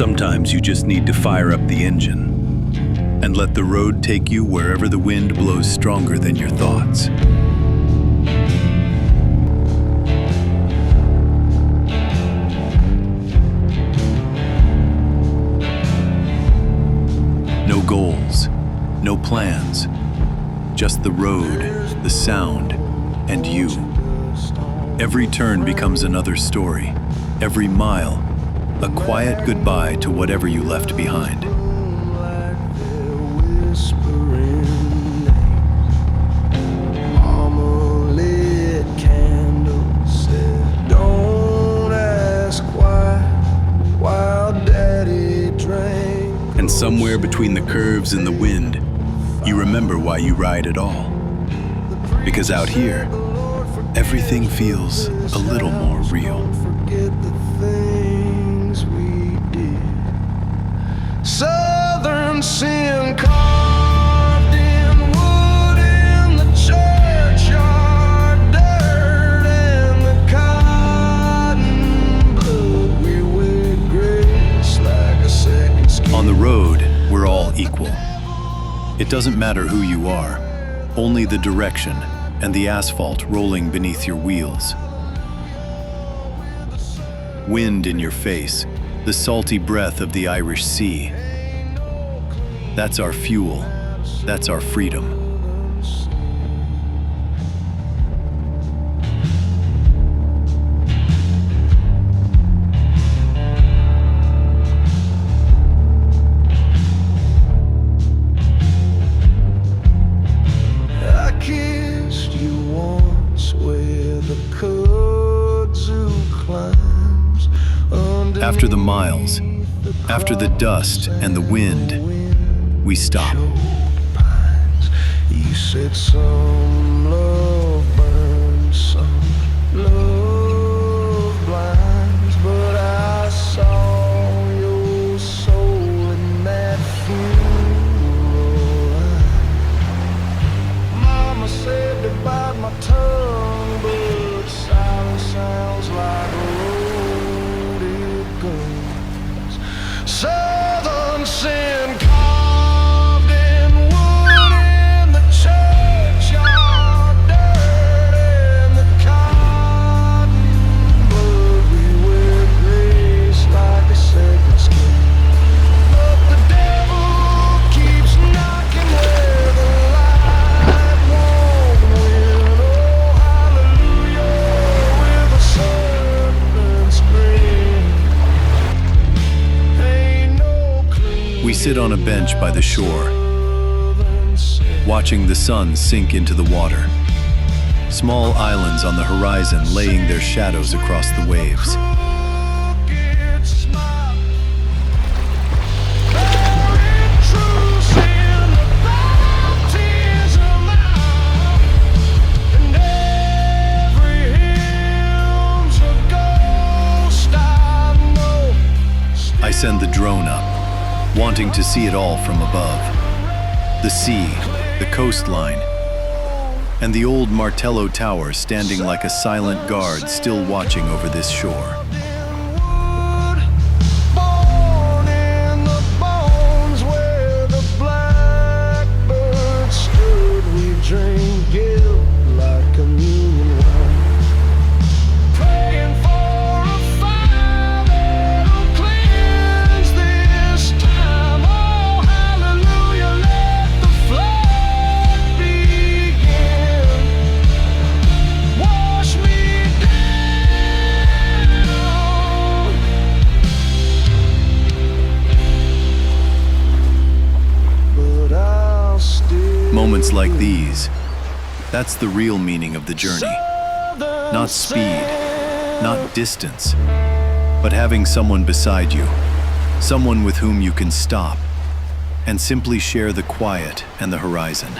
Sometimes you just need to fire up the engine and let the road take you wherever the wind blows stronger than your thoughts. No goals, no plans, just the road, the sound, and you. Every turn becomes another story, every mile, a quiet goodbye to whatever you left behind. And somewhere between the curves and the wind, you remember why you ride at all. Because out here, everything feels a little more real. Southern sin carved in wood in the churchyard, dirt and the cotton blood. We wear grace like a second skin. On the road, we're all equal. It doesn't matter who you are, only the direction and the asphalt rolling beneath your wheels. Wind in your face, the salty breath of the Irish Sea. That's our fuel. That's our freedom. I kissed you once where the kudzu climbs under. After the miles, after the dust and the wind, we stop. You said some love burns, some love blinds, but I saw your soul in that funeral line. Mama said to bite my tongue, but silence sounds like a road it goes. Southern sin carved in wood in the churchyard, dirt and the cotton blood. We wear grace like a second skin, but the devil keeps knocking where the light won't win. Oh, hallelujah, with a serpent's grin. Ain't no clean. We sit on a bench by the shore, watching the sun sink into the water. Small islands on the horizon laying their shadows across the waves. I send the drone up, wanting to see it all from above. The sea, the coastline, and the old Martello Tower standing like a silent guard still watching over this shore. Born in the bones where the blackbird stood, we drink guilt like communion wine, praying for a fire that'll cleanse this time. Oh, hallelujah, let the flood begin. Wash me down. But I'll still Moments like these, that's the real meaning of the journey. Not speed, not distance, but having someone beside you, someone with whom you can stop and simply share the quiet and the horizon.